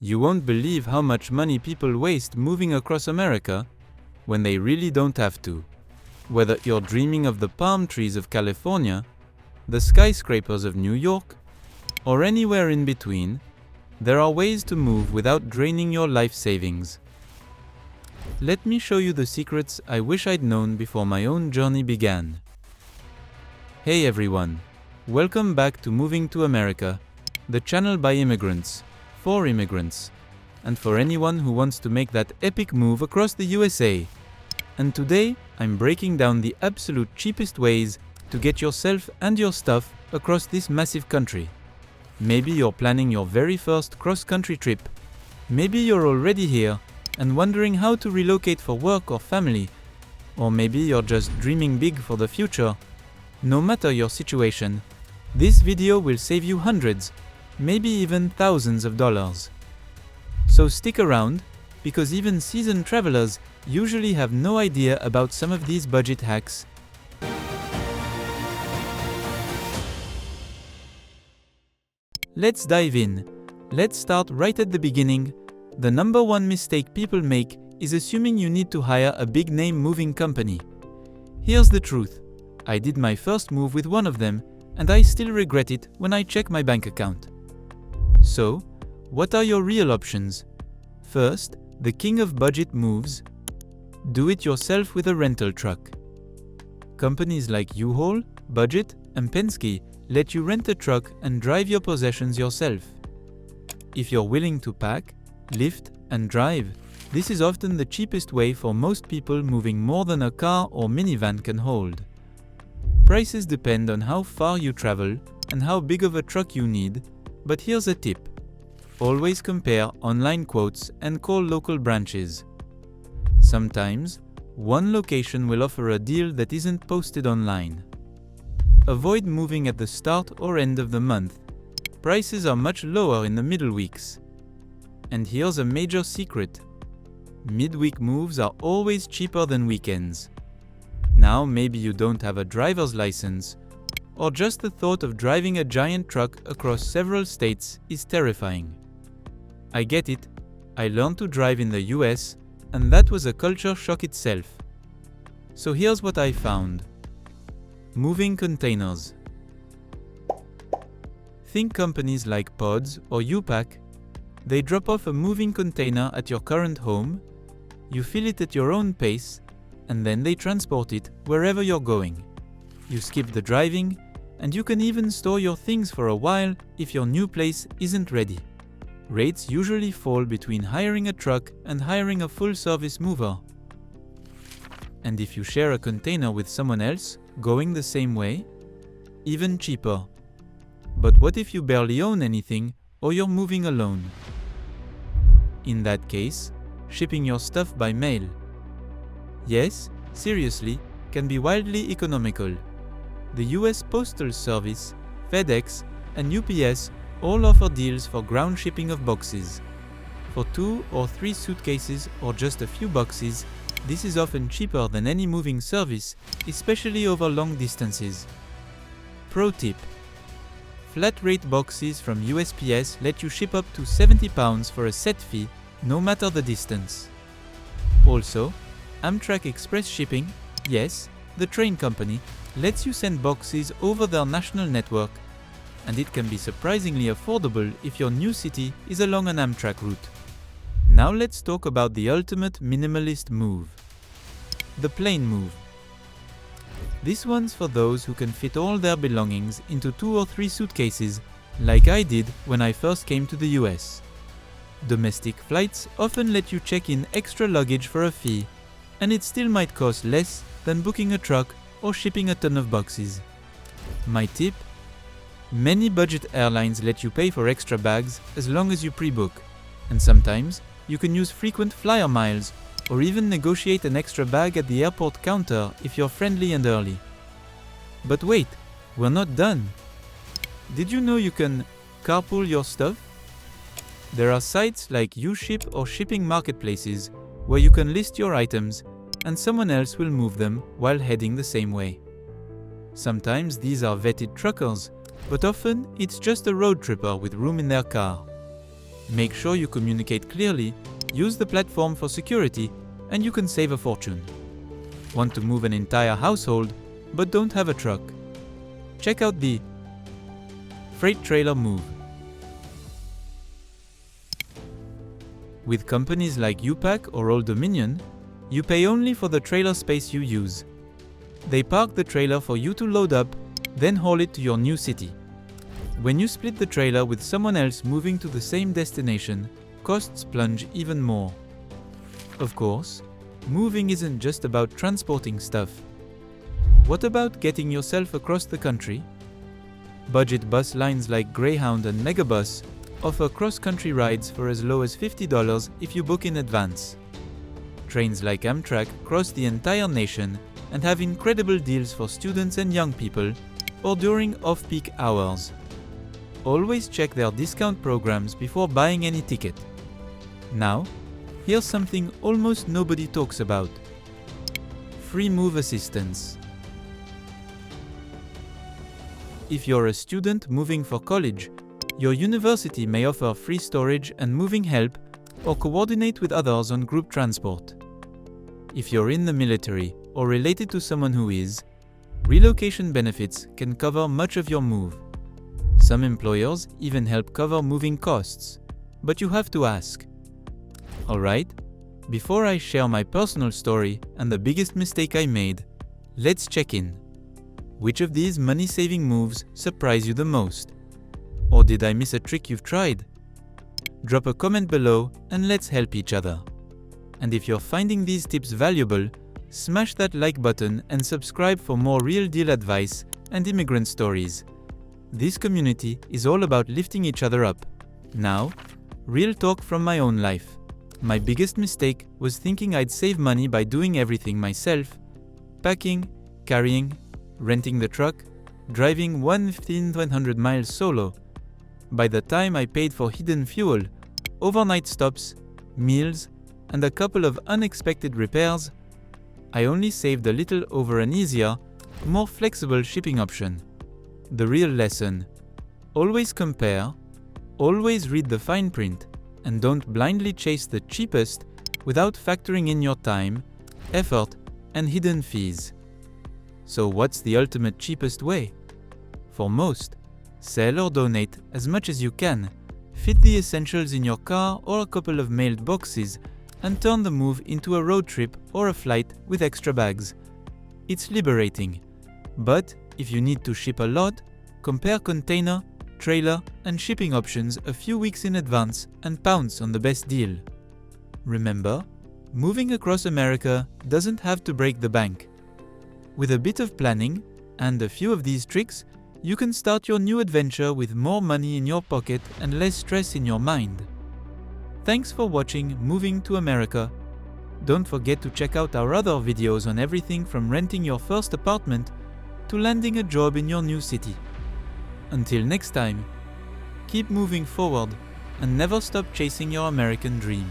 You won't believe how much money people waste moving across America when they really don't have to. Whether you're dreaming of the palm trees of California, the skyscrapers of New York, or anywhere in between, there are ways to move without draining your life savings. Let me show you the secrets I wish I'd known before my own journey began. Hey everyone, welcome back to Moving to America, the channel by immigrants, for immigrants, and for anyone who wants to make that epic move across the USA. And today, I'm breaking down the absolute cheapest ways to get yourself and your stuff across this massive country. Maybe you're planning your very first cross-country trip. Maybe you're already here and wondering how to relocate for work or family. Or maybe you're just dreaming big for the future. No matter your situation, this video will save you hundreds, maybe even thousands of dollars. So stick around, because even seasoned travelers usually have no idea about some of these budget hacks. Let's dive in. Let's start right at the beginning. The number one mistake people make is assuming you need to hire a big-name moving company. Here's the truth. I did my first move with one of them, and I still regret it when I check my bank account. So, what are your real options? First, the king of budget moves. Do it yourself with a rental truck. Companies like U-Haul, Budget, and Penske let you rent a truck and drive your possessions yourself. If you're willing to pack, lift, and drive, this is often the cheapest way for most people moving more than a car or minivan can hold. Prices depend on how far you travel and how big of a truck you need, but here's a tip. Always compare online quotes and call local branches. Sometimes, one location will offer a deal that isn't posted online. Avoid moving at the start or end of the month. Prices are much lower in the middle weeks. And here's a major secret. Midweek moves are always cheaper than weekends. Now maybe you don't have a driver's license, or just the thought of driving a giant truck across several states is terrifying. I get it. I learned to drive in the US, and that was a culture shock itself. So here's what I found. Moving containers. Think companies like Pods or U-Pack. They drop off a moving container at your current home, you fill it at your own pace, and then they transport it wherever you're going. You skip the driving, and you can even store your things for a while if your new place isn't ready. Rates usually fall between hiring a truck and hiring a full-service mover. And if you share a container with someone else going the same way, even cheaper. But what if you barely own anything or you're moving alone? In that case, shipping your stuff by mail. Yes, seriously, can be wildly economical. The US Postal Service, FedEx, and UPS all offer deals for ground shipping of boxes. For 2 or 3 suitcases or just a few boxes, this is often cheaper than any moving service, especially over long distances. Pro tip: flat rate boxes from USPS let you ship up to £70 for a set fee, no matter the distance. Also, Amtrak Express Shipping, yes, the train company, lets you send boxes over their national network, and it can be surprisingly affordable if your new city is along an Amtrak route. Now let's talk about the ultimate minimalist move. The plane move. This one's for those who can fit all their belongings into 2 or 3 suitcases, like I did when I first came to the US. Domestic flights often let you check in extra luggage for a fee, and it still might cost less than booking a truck or shipping a ton of boxes. My tip: many budget airlines let you pay for extra bags as long as you pre-book, and sometimes you can use frequent flyer miles or even negotiate an extra bag at the airport counter if you're friendly and early. But wait, we're not done. Did you know you can carpool your stuff? There are sites like uShip or shipping marketplaces where you can list your items and someone else will move them while heading the same way. Sometimes these are vetted truckers, but often it's just a road tripper with room in their car. Make sure you communicate clearly, use the platform for security, and you can save a fortune. Want to move an entire household, but don't have a truck? Check out the Freight Trailer Move. With companies like U-Pack or Old Dominion, you pay only for the trailer space you use. They park the trailer for you to load up, then haul it to your new city. When you split the trailer with someone else moving to the same destination, costs plunge even more. Of course, moving isn't just about transporting stuff. What about getting yourself across the country? Budget bus lines like Greyhound and Megabus offer cross-country rides for as low as $50 if you book in advance. Trains like Amtrak cross the entire nation and have incredible deals for students and young people, or during off-peak hours. Always check their discount programs before buying any ticket. Now, here's something almost nobody talks about: free move assistance. If you're a student moving for college, your university may offer free storage and moving help, or coordinate with others on group transport. If you're in the military or related to someone who is, relocation benefits can cover much of your move. Some employers even help cover moving costs, but you have to ask. Alright, before I share my personal story and the biggest mistake I made, let's check in. Which of these money-saving moves surprise you the most? Or did I miss a trick you've tried? Drop a comment below and let's help each other. And if you're finding these tips valuable, smash that like button and subscribe for more real deal advice and immigrant stories. This community is all about lifting each other up. Now, real talk from my own life. My biggest mistake was thinking I'd save money by doing everything myself: packing, carrying, renting the truck, driving 1,500 miles solo. By the time I paid for hidden fuel, overnight stops, meals, and a couple of unexpected repairs, I only saved a little over an easier, more flexible shipping option. The real lesson: always compare, always read the fine print, and don't blindly chase the cheapest without factoring in your time, effort, and hidden fees. So what's the ultimate cheapest way? For most, sell or donate as much as you can, fit the essentials in your car or a couple of mailed boxes, and turn the move into a road trip or a flight with extra bags. It's liberating. But if you need to ship a lot, compare container, trailer, and shipping options a few weeks in advance and pounce on the best deal. Remember, moving across America doesn't have to break the bank. With a bit of planning and a few of these tricks, you can start your new adventure with more money in your pocket and less stress in your mind. Thanks for watching Moving to America. Don't forget to check out our other videos on everything from renting your first apartment to landing a job in your new city. Until next time, keep moving forward and never stop chasing your American dream.